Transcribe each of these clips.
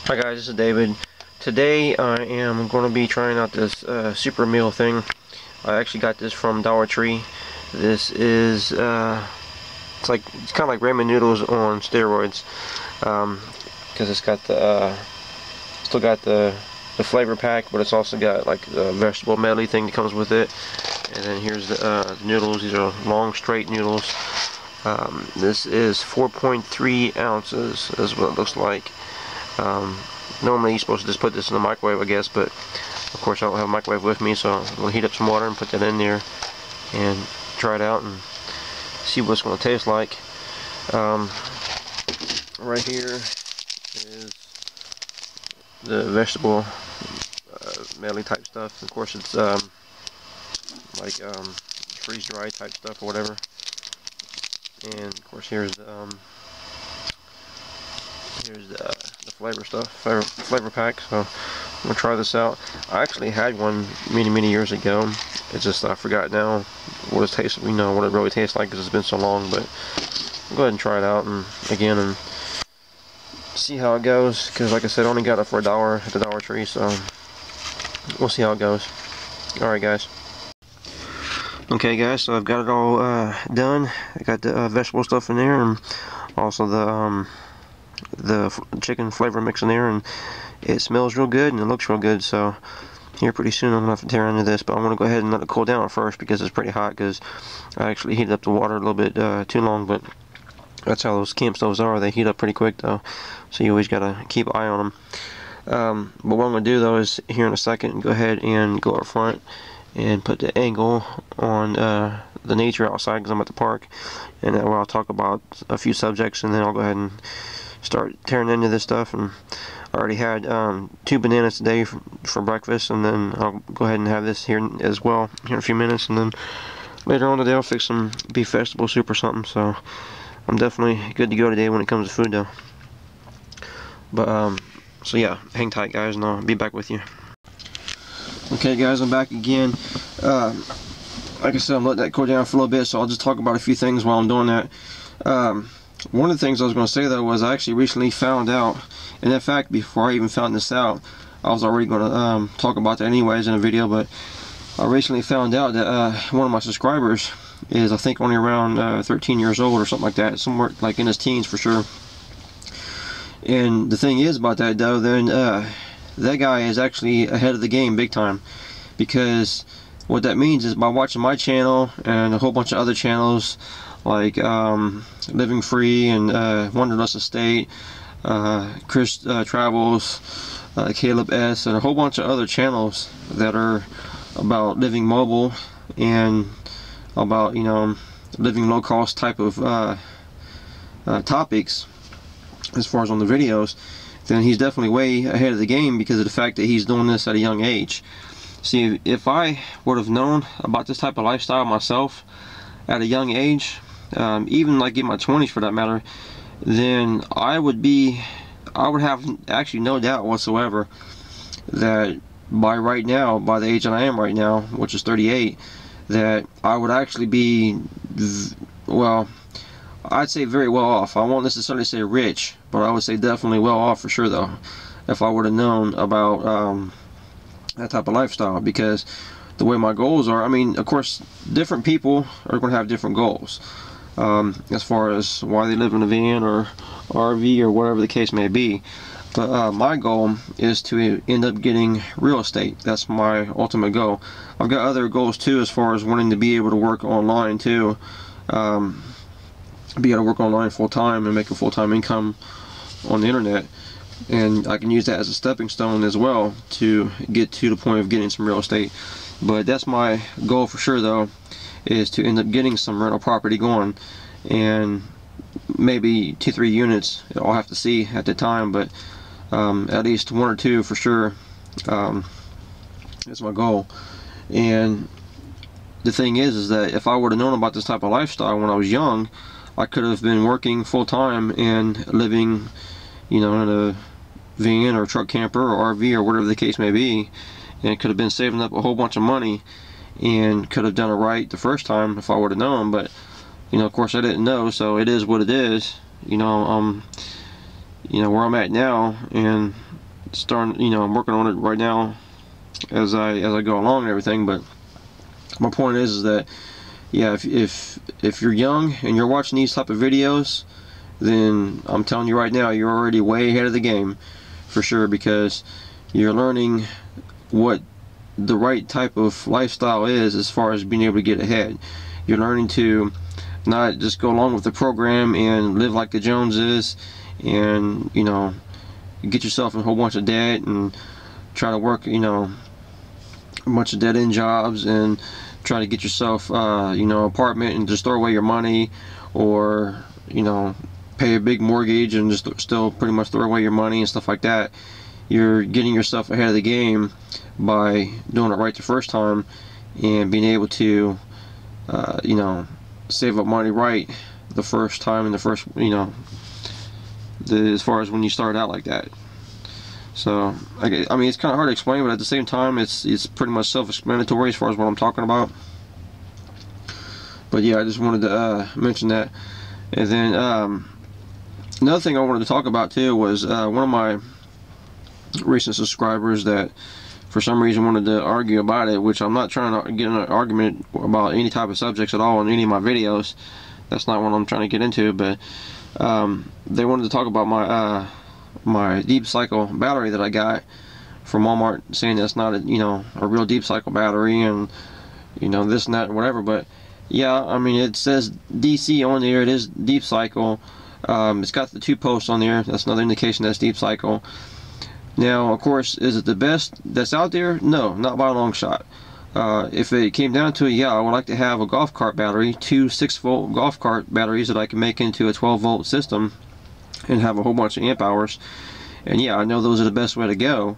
Hi guys, this is David. Today I am going to be trying out this super meal thing. I actually got this from Dollar Tree. This is it's kind of like ramen noodles on steroids, because it's got the still got the flavor pack, but it's also got like the vegetable medley thing that comes with it. And then here's the noodles. These are long straight noodles. This is 4.3 ounces is what it looks like. Normally you're supposed to just put this in the microwave, I guess, but of course I don't have a microwave with me, so I'm going to heat up some water and put that in there and try it out and see what it's going to taste like. Right here is the vegetable medley type stuff. Of course it's like freeze-dry type stuff or whatever. And of course here's the flavor stuff, flavor pack. So I'm gonna try this out. I actually had one many years ago. It's just I forgot now what it tastes, what it really tastes like because it's been so long. But I'll go ahead and try it out and see how it goes. Because like I said, I only got it for $1 at the Dollar Tree, so we'll see how it goes. All right, guys. Okay, guys. So I've got it all done. I got the vegetable stuff in there, and also the chicken flavor mix in there, and it smells real good and it looks real good. So here pretty soon I'm gonna have to tear into this, but I'm gonna go ahead and let it cool down first because it's pretty hot, because I actually heated up the water a little bit too long. But that's how those camp stoves are. They heat up pretty quick though, so you always gotta keep an eye on them. But what I'm gonna do though is here in a second go ahead and go up front and put the angle on the nature outside, because I'm at the park, and that way I'll talk about a few subjects, and then I'll go ahead and start tearing into this stuff. And I already had 2 bananas today for breakfast, and then I'll go ahead and have this here as well here in a few minutes, and then later on today I'll fix some beef vegetable soup or something. So I'm definitely good to go today when it comes to food though. But so yeah, hang tight guys, and I'll be back with you. Okay guys, I'm back again. Like I said, I'm letting that cool down for a little bit, so I'll just talk about a few things while I'm doing that. One of the things I was going to say though was I actually recently found out, and in fact before I even found this out, I was already going to talk about that anyways in a video, but I recently found out that one of my subscribers is, I think, only around 13 years old or something like that, somewhere like in his teens for sure. And the thing is about that though, then that guy is actually ahead of the game big time, because what that means is by watching my channel and a whole bunch of other channels like Living Free and Wanderlust Estate, Chris Travels, Caleb S, and a whole bunch of other channels that are about living mobile and about living low cost type of topics as far as on the videos, then he's definitely way ahead of the game because of the fact that he's doing this at a young age. See, if I would have known about this type of lifestyle myself at a young age, even like in my 20s for that matter, then I would have actually no doubt whatsoever that by the age that I am right now, which is 38, that I would actually be, well, I'd say very well off. I won't necessarily say rich, but I would say definitely well off for sure though, if I would have known about that type of lifestyle. Because the way my goals are, I mean, of course different people are going to have different goals as far as why they live in a van or RV or whatever the case may be. But my goal is to end up getting real estate. That's my ultimate goal. I've got other goals too, as far as wanting to be able to work online too, be able to work online full-time and make a full-time income on the internet, and I can use that as a stepping stone as well to get to the point of getting some real estate. But that's my goal for sure though, is to end up getting some rental property going, and maybe 2-3 units. I'll have to see at the time, but at least 1 or 2 for sure. That's my goal. And the thing is that if I would have known about this type of lifestyle when I was young, I could have been working full-time and living, in a van or truck camper or RV or whatever the case may be, and could have been saving up a whole bunch of money and could have done it right the first time if I would have known. But of course I didn't know, so it is what it is. Where I'm at now, and starting, you know, I'm working on it right now as I go along and everything. But my point is that, yeah, if you're young and you're watching these type of videos, then I'm telling you right now, you're already way ahead of the game for sure, because you're learning what the right type of lifestyle is as far as being able to get ahead. You're learning to not just go along with the program and live like the Joneses and, you know, get yourself in a whole bunch of debt and try to work, you know, a bunch of dead-end jobs and try to get yourself, you know, apartment and just throw away your money, or, you know, pay a big mortgage and just still pretty much throw away your money and stuff like that. You're getting yourself ahead of the game by doing it right the first time and being able to, you know, save up money right the first time and the first, you know, as far as when you start out like that. So I mean, it's kind of hard to explain, but at the same time, it's pretty much self-explanatory as far as what I'm talking about. But yeah, I just wanted to mention that. And then another thing I wanted to talk about too was one of my recent subscribers that for some reason wanted to argue about it, which I'm not trying to get in an argument about any type of subjects at all in any of my videos. That's not what I'm trying to get into. But they wanted to talk about my my deep cycle battery that I got from Walmart, saying that's not a, you know, a real deep cycle battery, and, you know, this and that and whatever. But yeah, I mean, it says DC on there. It is deep cycle. It's got the 2 posts on there. That's another indication that's deep cycle. Now, of course, is it the best that's out there? No, not by a long shot. If it came down to it, yeah, I would like to have a golf cart battery, 2 6-volt golf cart batteries that I can make into a 12-volt system and have a whole bunch of amp hours. And yeah, I know those are the best way to go,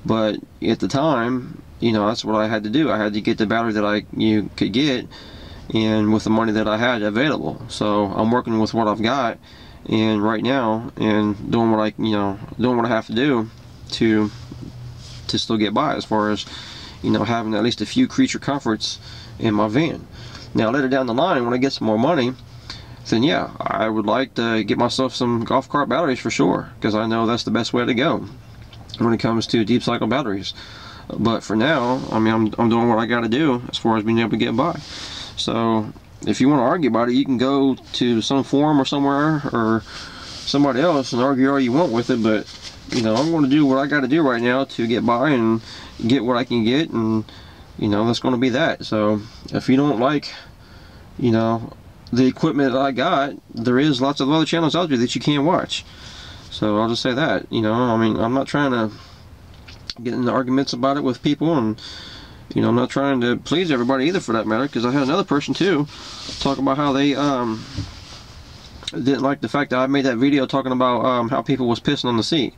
but at the time, you know, that's what I had to do. I had to get the battery that you could get, and with the money that I had available. So I'm working with what I've got, and right now, and doing what I have to do to still get by, as far as, you know, having at least a few creature comforts in my van. Now later down the line, when I get some more money, then yeah, I would like to get myself some golf cart batteries for sure, because I know that's the best way to go when it comes to deep cycle batteries. But for now, I mean, I'm doing what I got to do as far as being able to get by. So if you want to argue about it, you can go to some forum or somewhere or somebody else and argue all you want with it. But, you know, I'm going to do what I got to do right now to get by and get what I can get, and, you know, that's going to be that. So if you don't like, you know, the equipment that I got, there is lots of other channels out there that you can watch. So I'll just say that, you know, I mean, I'm not trying to get into arguments about it with people, and, you know, I'm not trying to please everybody either, for that matter, because I had another person too talk about how they didn't like the fact that I made that video talking about how people was pissing on the seat,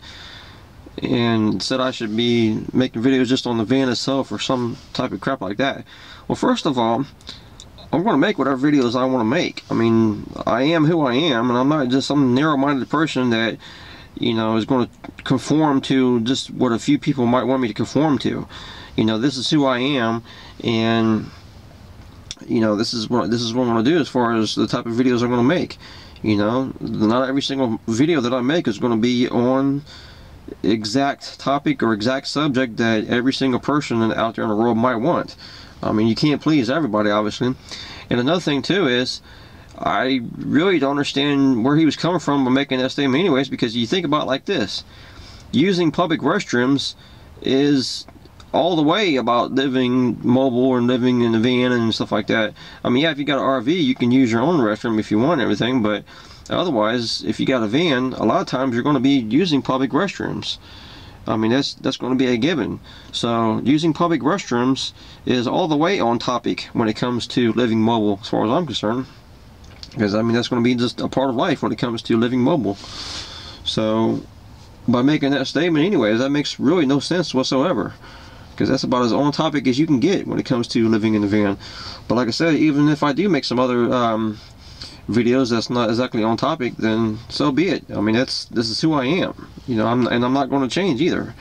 and said I should be making videos just on the van itself or some type of crap like that. Well, first of all, I'm going to make whatever videos I want to make. I mean, I am who I am, and I'm not just some narrow-minded person that, you know, is going to conform to just what a few people might want me to conform to. You know, this is who I am, and, you know, this is what I'm going to do as far as the type of videos I'm going to make. You know, not every single video that I make is going to be on exact topic or exact subject that every single person out there in the world might want. I mean, you can't please everybody, obviously. And another thing too is, I really don't understand where he was coming from by making that statement anyways, because you think about it like this: using public restrooms is all the way about living mobile or living in a van and stuff like that. I mean, yeah, if you got an RV, you can use your own restroom if you want and everything, but otherwise, if you got a van, a lot of times you're going to be using public restrooms. I mean, that's going to be a given. So using public restrooms is all the way on topic when it comes to living mobile, as far as I'm concerned. Because, I mean, that's going to be just a part of life when it comes to living mobile. So by making that statement anyways, that makes really no sense whatsoever, because that's about as on topic as you can get when it comes to living in the van. But like I said, even if I do make some other videos that's not exactly on topic, then so be it. I mean, this is who I am, you know. I'm not going to change either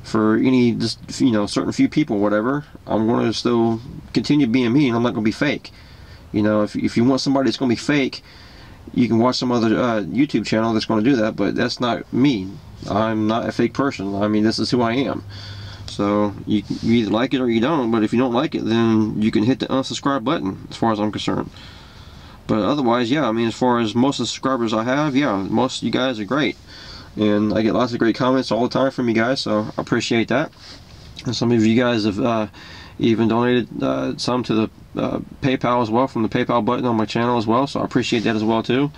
for any, just, you know, certain few people or whatever. I'm going to still continue being me, and I'm not going to be fake. You know, if you want somebody that's going to be fake, you can watch some other YouTube channel that's going to do that, but that's not me. I'm not a fake person. I mean, this is who I am. So you either like it or you don't, but if you don't like it, then you can hit the unsubscribe button, as far as I'm concerned. But otherwise, yeah, I mean, as far as most of the subscribers I have, yeah, most of you guys are great. And I get lots of great comments all the time from you guys, so I appreciate that. And some of you guys have even donated some to the PayPal as well, from the PayPal button on my channel as well, so I appreciate that as well too.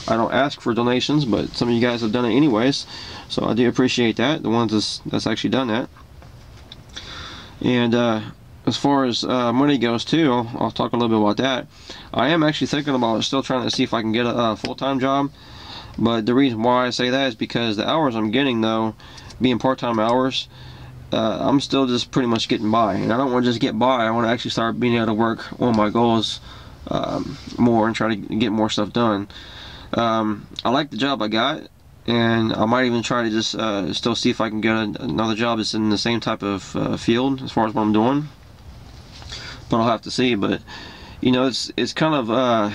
I don't ask for donations, but some of you guys have done it anyways, so I do appreciate that, the ones that's actually done that. And as far as money goes too, I'll talk a little bit about that. I am actually thinking about still trying to see if I can get a full-time job, but the reason why I say that is because the hours I'm getting, though, being part-time hours, I'm still just pretty much getting by, and I don't want to just get by. I want to actually start being able to work on my goals more and try to get more stuff done. I like the job I got, and I might even try to just still see if I can get another job that's in the same type of field as far as what I'm doing. But I'll have to see. But you know, it's kind of a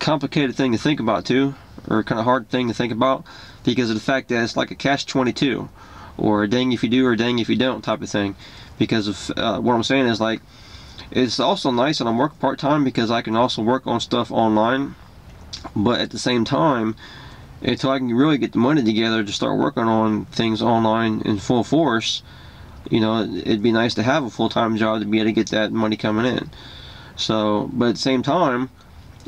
complicated thing to think about too, or kind of hard thing to think about, because of the fact that it's like a catch-22, or a dang if you do or dang if you don't type of thing. Because of what I'm saying is, like, it's also nice that I'm working part-time because I can also work on stuff online, but at the same time, until I can really get the money together to start working on things online in full force, you know, it'd be nice to have a full-time job to be able to get that money coming in. So, but at the same time,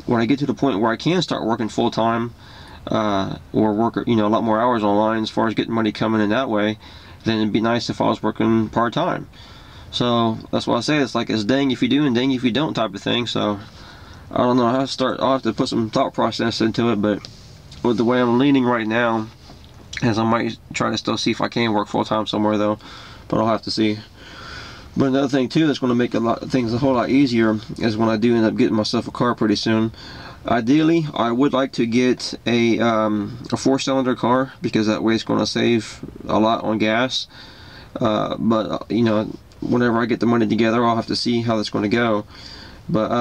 when I get to the point where I can start working full-time, or work, you know, a lot more hours online as far as getting money coming in that way, then it'd be nice if I was working part-time. So that's why I say it's like, it's dang if you do and dang if you don't type of thing. So I don't know how to start. I'll have to put some thought process into it, but with the way I'm leaning right now, as I might try to still see if I can work full-time somewhere though, but I'll have to see. But another thing too that's going to make things a whole lot easier is when I do end up getting myself a car pretty soon. Ideally, I would like to get a 4-cylinder car, because that way it's going to save a lot on gas. But you know, whenever I get the money together, I'll have to see how that's going to go. But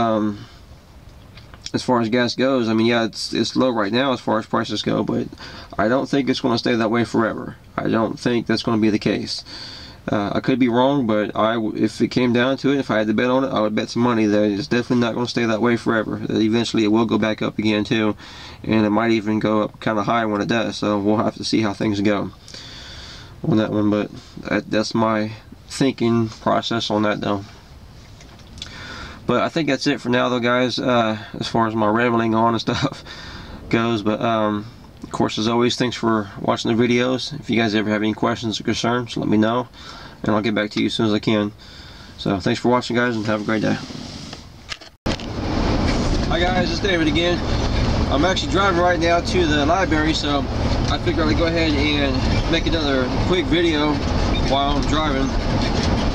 as far as gas goes, I mean, yeah, it's low right now as far as prices go, but I don't think it's going to stay that way forever. I don't think that's going to be the case. I could be wrong, but if it came down to it, if I had to bet on it, I would bet some money that it's definitely not going to stay that way forever. That eventually it will go back up again too, and it might even go up kind of high when it does. So we'll have to see how things go on that one. But that's my thinking process on that though. But I think that's it for now though, guys, as far as my rambling on and stuff goes. But of course, as always, thanks for watching the videos. If you guys ever have any questions or concerns, let me know, and I'll get back to you as soon as I can. So thanks for watching, guys, and have a great day. Hi guys, it's David again. I'm actually driving right now to the library, so I figured I'd go ahead and make another quick video while I'm driving.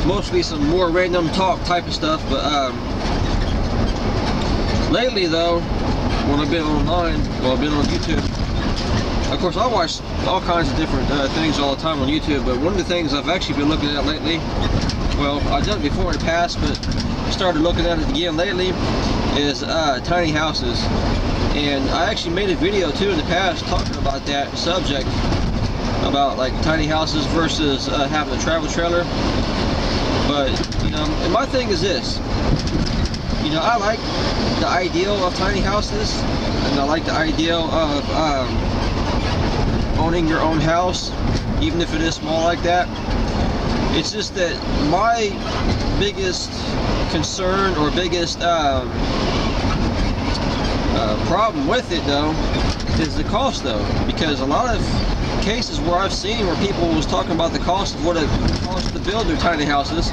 Mostly some more random talk type of stuff, but lately though, when I've been online, well, I've been on YouTube. Of course, I watch all kinds of different things all the time on YouTube, but one of the things I've actually been looking at lately, well, I've done it before in the past, but started looking at it again lately, is tiny houses. And I actually made a video too in the past talking about that subject, about like tiny houses versus having a travel trailer. But, you know, and my thing is this, you know, I like the ideal of tiny houses, and I like the ideal of owning your own house, even if it is small like that. It's just that my biggest concern, or biggest problem with it though, is the cost though, because a lot of cases where I've seen where people was talking about the cost of what it costs to build their tiny houses,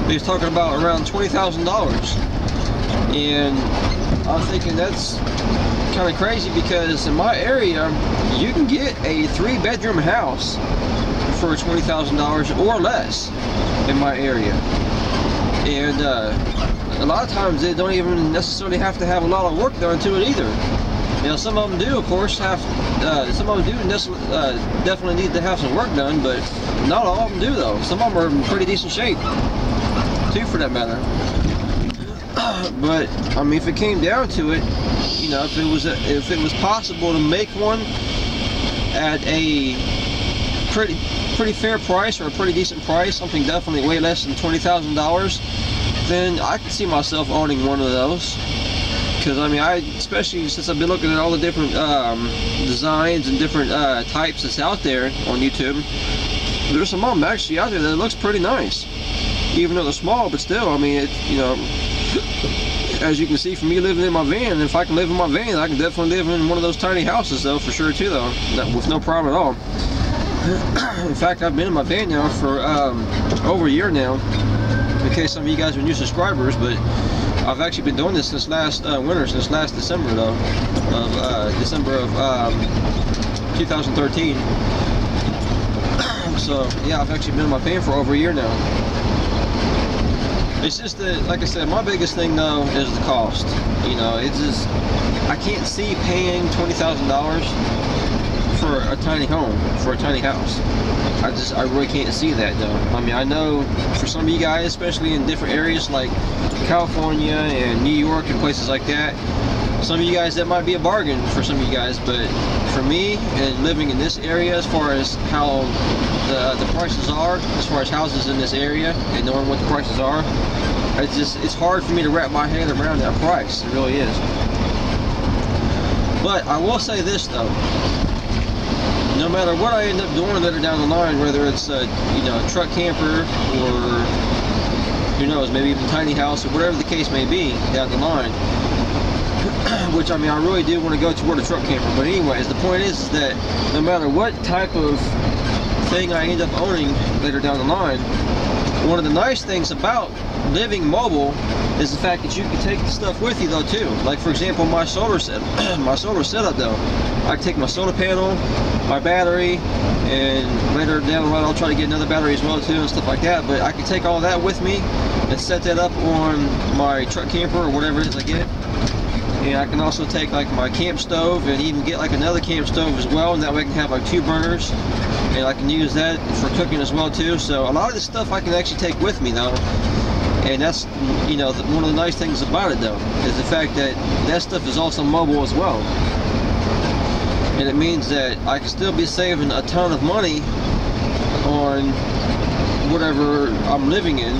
they was talking about around $20,000, and I'm thinking that's kind of crazy, because in my area you can get a 3-bedroom house for $20,000 or less in my area. And a lot of times they don't even necessarily have to have a lot of work done to it either. You know, some of them do, of course, have some of them do definitely need to have some work done, but not all of them do though. Some of them are in pretty decent shape too, for that matter. But I mean, if it came down to it, you know, if it was possible to make one at a pretty fair price, or a pretty decent price, something definitely way less than $20,000, then I can see myself owning one of those. Because I mean, especially since I've been looking at all the different designs and different types that's out there on YouTube, there's some of them actually out there that looks pretty nice, even though they're small. But still, I mean, you know, as you can see from me living in my van, if I can live in my van, I can definitely live in one of those tiny houses, though, for sure too, though, with no problem at all. In fact, I've been in my van now for over a year now, in case some of you guys are new subscribers, but I've actually been doing this since last winter, since last December, though, of December of 2013. So yeah, I've actually been in my van for over a year now. It's just that, like I said, my biggest thing though is the cost. You know, it's just, I can't see paying $20,000 for a tiny home, for a tiny house. I really can't see that though. I mean, I know for some of you guys, especially in different areas like California and New York and places like that, some of you guys, that might be a bargain for some of you guys, but for me, and living in this area, as far as how the prices are, as far as houses in this area, and knowing what the prices are, it's hard for me to wrap my head around that price. It really is. But I will say this though, no matter what I end up doing later down the line, whether it's you know, a truck camper, or who knows, maybe even a tiny house, or whatever the case may be down the line, which I mean, I really do want to go toward a truck camper. But anyways, the point is that no matter what type of thing I end up owning later down the line, one of the nice things about living mobile is the fact that you can take the stuff with you though too. Like for example, my solar setup though, I can take my solar panel, my battery, and later down the road I'll try to get another battery as well too, and stuff like that. But I can take all that with me and set that up on my truck camper or whatever it is I get. And I can also take like my camp stove and even get like another camp stove as well, and that way I can have like 2 burners, and I can use that for cooking as well too. So a lot of this stuff I can actually take with me though, and that's, you know, one of the nice things about it though, is the fact that that stuff is also mobile as well. And it means that I can still be saving a ton of money on whatever I'm living in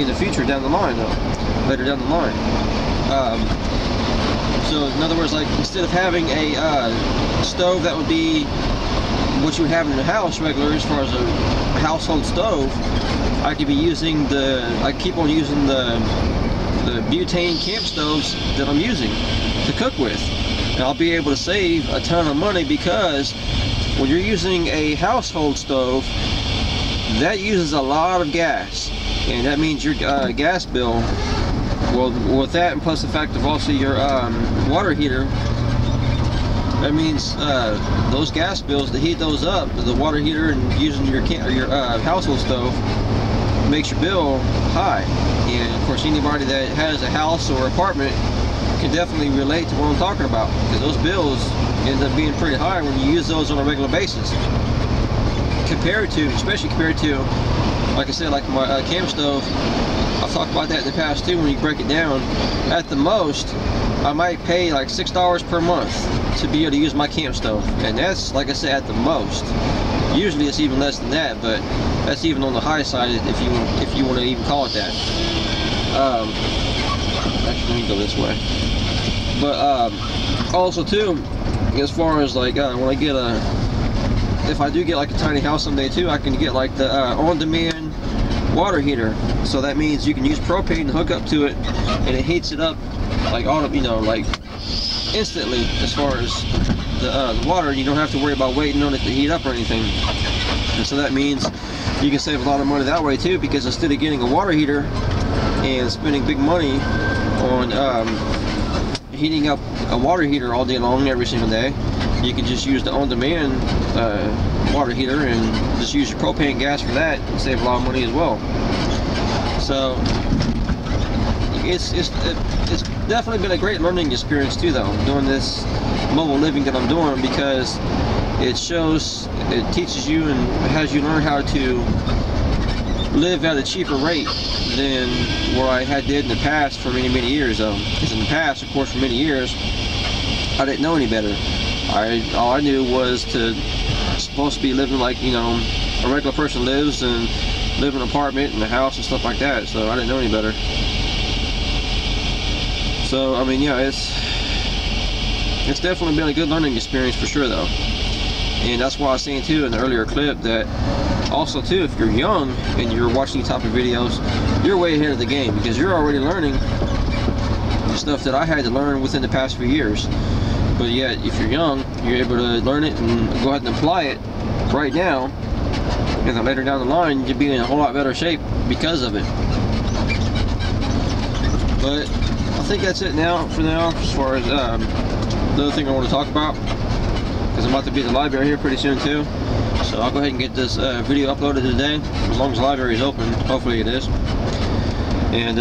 the future down the line though, later down the line. So in other words, like instead of having a stove that would be what you would have in the house regular, as far as a household stove, I could be using I keep on using the butane camp stoves that I'm using to cook with. And I'll be able to save a ton of money, because when you're using a household stove, that uses a lot of gas, and that means your gas bill, well, with that and plus the fact of also your water heater, that means those gas bills, to heat those up, the water heater and using your household stove, makes your bill high. And of course, anybody that has a house or apartment can definitely relate to what I'm talking about, because those bills end up being pretty high when you use those on a regular basis, especially compared to, like I said, like my camp stove. I've talked about that in the past too. When you break it down, at the most I might pay like $6 per month to be able to use my camp stove, and that's, like I said, at the most. Usually it's even less than that, but that's even on the high side if you want to even call it that. Actually, let me go this way. But also too, as far as like when I get if I do get like a tiny house someday too, I can get like the on-demand water heater. So that means you can use propane to hook up to it, and it heats it up like like instantly, as far as the water. You don't have to worry about waiting on it to heat up or anything. And so that means you can save a lot of money that way too, because instead of getting a water heater and spending big money on heating up a water heater all day long every single day, you can just use the on-demand water heater and just use your propane gas for that and save a lot of money as well. So it's definitely been a great learning experience too though, doing this mobile living that I'm doing, because it teaches you and has you learn how to live at a cheaper rate than what I did in the past for many years though. Because in the past, of course, for many years I didn't know any better. All I knew was to supposed to be living like, you know, a regular person lives, and live in an apartment and a house and stuff like that. So I didn't know any better. So I mean, yeah, it's definitely been a good learning experience for sure though. And that's why I was saying too in the earlier clip that also too, if you're young and you're watching these type of videos, you're way ahead of the game, because you're already learning the stuff that I had to learn within the past few years. But yet, if you're young, you're able to learn it and go ahead and apply it right now, and then later down the line, you'll be in a whole lot better shape because of it. But I think that's it now, for now, as far as the other thing I want to talk about, because I'm about to be at the library here pretty soon too. So I'll go ahead and get this video uploaded today, as long as the library is open. Hopefully it is. And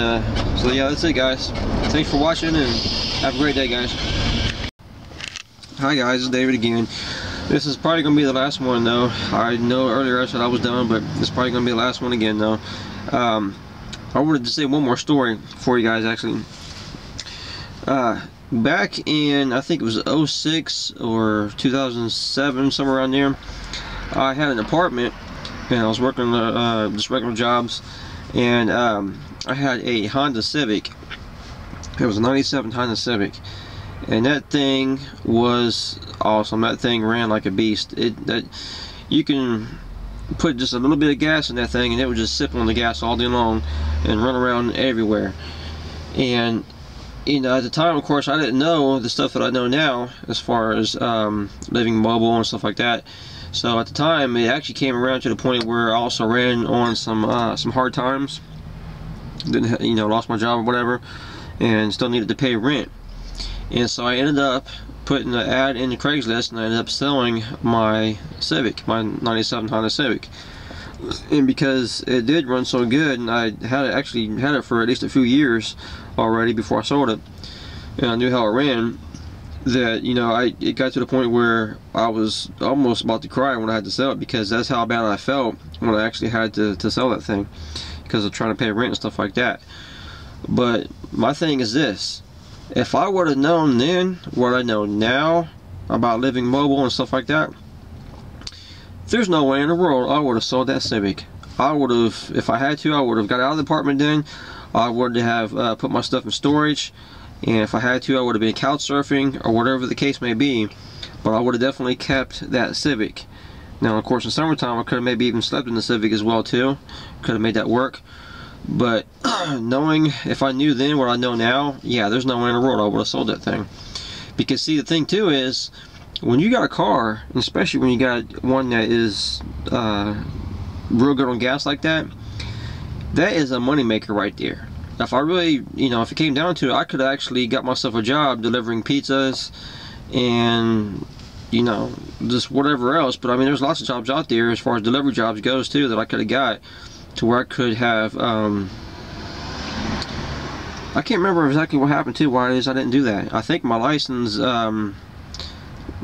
so yeah, that's it guys. Thanks for watching, and have a great day guys. Hi guys, it's David again. This is probably going to be the last one though. I know earlier I said I was done, but it's probably going to be the last one again though. I wanted to say one more story for you guys actually. Back in, I think it was 06 or 2007, somewhere around there, I had an apartment and I was working just regular jobs, and I had a Honda Civic. It was a 97 Honda Civic, and that thing was awesome. That thing ran like a beast. You can put just a little bit of gas in that thing and it would just sip on the gas all day long and run around everywhere. And you know, at the time, of course, I didn't know the stuff that I know now as far as living mobile and stuff like that. So at the time, it actually came around to the point where I also ran on some hard times. Didn't, you know, lost my job or whatever, and still needed to pay rent. And so I ended up putting an ad in the Craigslist, and I ended up selling my Civic, my 97 Honda Civic. And because it did run so good, and I actually had it for at least a few years already before I sold it, and I knew how it ran, that, you know, it got to the point where I was almost about to cry when I had to sell it, because that's how bad I felt when I actually had to sell that thing, because of trying to pay rent and stuff like that. But my thing is this: if I would have known then what I know now about living mobile and stuff like that, there's no way in the world I would have sold that Civic. I would have, if I had to, I would have got out of the apartment then. I would have put my stuff in storage, and if I had to, I would have been couch surfing or whatever the case may be. But I would have definitely kept that Civic. Now, of course, in summertime, I could have maybe even slept in the Civic as well too. Could have made that work. But knowing, if I knew then what I know now, yeah, there's no way in the world I would have sold that thing. Because see, the thing too is, when you got a car, and especially when you got one that is real good on gas like that, that is a money maker right there. If I really, you know, if it came down to it, I could have actually got myself a job delivering pizzas and, you know, just whatever else. But I mean, there's lots of jobs out there as far as delivery jobs goes too that I could have got, to where I could have I can't remember exactly what happened too, why it is I didn't do that. I think my license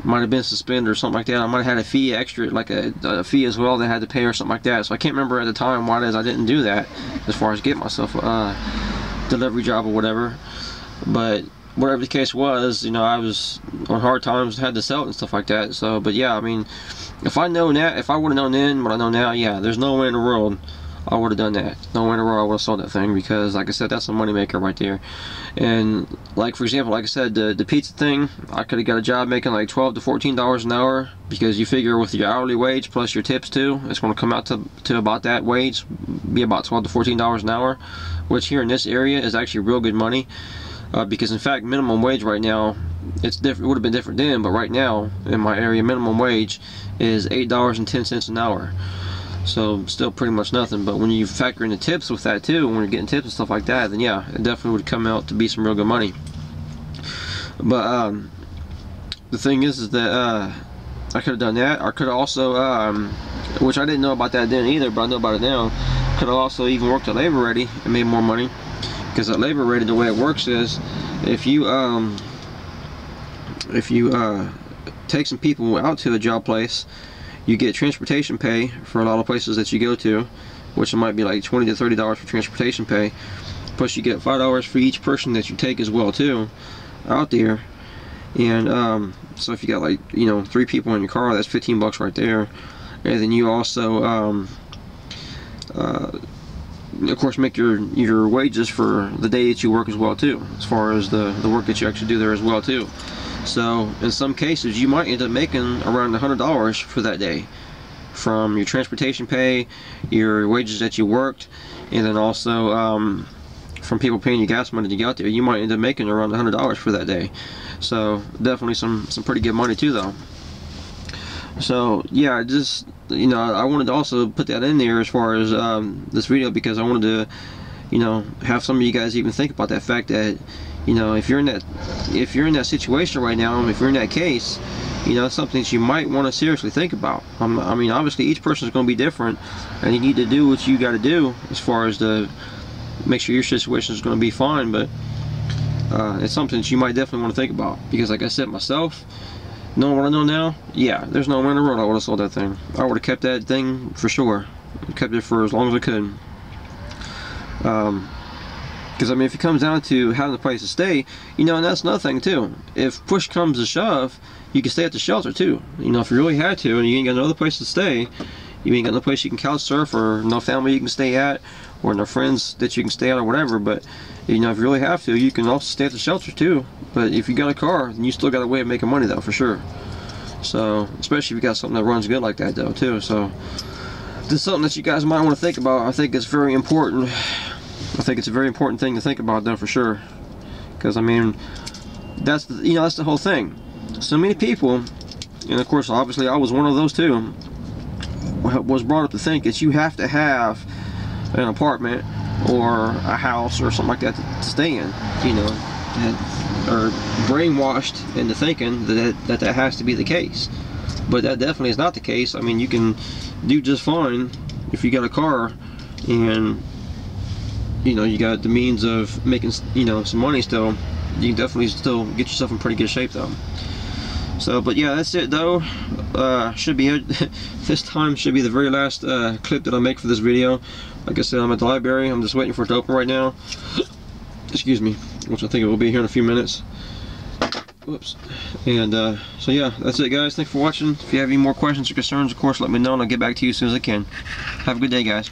might have been suspended or something like that. I might have had a fee extra, like a fee as well that I had to pay or something like that. So I can't remember at the time why it is I didn't do that, as far as get myself a delivery job or whatever. But whatever the case was, you know, I was on hard times, had to sell it and stuff like that. So, but yeah, I mean, if I know now, if I would have known then what I know now, yeah, there's no way in the world I would have done that. No way in the world I would have sold that thing, because like I said, that's a money maker right there. And like, for example, like I said, the pizza thing, I could have got a job making like $12 to $14 an hour, because you figure with your hourly wage plus your tips too, it's going to come out to about that wage, be about $12 to $14 an hour, which here in this area is actually real good money. Because in fact, minimum wage right now, it's different. It would have been different then, but right now in my area, minimum wage is $8.10 an hour. So still pretty much nothing. But when you factor in the tips with that too, when you're getting tips and stuff like that, then yeah, it definitely would come out to be some real good money. But the thing is that I could have done that. I could have also, which I didn't know about that then either, but I know about it now, could have also even worked at Labor Ready and made more money. Because at Labor Ready, the way it works is, if you take some people out to a job place, you get transportation pay for a lot of places that you go to, which might be like $20 to $30 for transportation pay. Plus you get $5 for each person that you take as well too, out there. And so if you got, like, you know, 3 people in your car, that's $15 right there. And then you also of course make your wages for the day that you work as well too, as far as the work that you actually do there as well too. So in some cases you might end up making around $100 for that day, from your transportation pay, your wages that you worked, and then also from people paying you gas money to get out there. You might end up making around $100 for that day. So definitely some pretty good money too, though. So yeah, just, you know, I wanted to also put that in there as far as this video, because I wanted to, you know, have some of you guys even think about that fact that, you know, if you're in that situation right now, if you're in that case, you know, it's something that you might want to seriously think about. I mean, obviously each person is going to be different, and you need to do what you got to do as far as to make sure your situation is going to be fine. But it's something that you might definitely want to think about, because like I said, myself, knowing what I know now, yeah, there's no way in the world I would have sold that thing. I would have kept that thing for sure. Kept it for as long as I could. Because I mean, if it comes down to having a place to stay, you know, and that's another thing too. If push comes to shove, you can stay at the shelter too. You know, if you really had to, and you ain't got no other place to stay, you ain't got no place you can couch surf, or no family you can stay at, or no friends that you can stay at, or whatever. But you know, if you really have to, you can also stay at the shelter too. But if you got a car, then you still got a way of making money though, for sure. So especially if you got something that runs good like that though too. So this is something that you guys might want to think about. I think it's very important. I think it's a very important thing to think about though, for sure. Because I mean, that's the, you know, that's the whole thing. So many people, and of course obviously I was one of those too, was brought up to think that you have to have an apartment or a house or something like that to stay in, you know, or brainwashed into thinking that has to be the case. But that definitely is not the case. I mean, you can do just fine if you got a car, and you know, you got the means of making, you know, some money still. You can definitely still get yourself in pretty good shape though. So, but yeah, that's it though. Should be it. This time should be the very last clip that I make for this video. Like I said, I'm at the library. I'm just waiting for it to open right now. Excuse me, which I think it will be here in a few minutes. Whoops. And so yeah, that's it guys. Thanks for watching. If you have any more questions or concerns, of course, let me know and I'll get back to you as soon as I can. Have a good day, guys.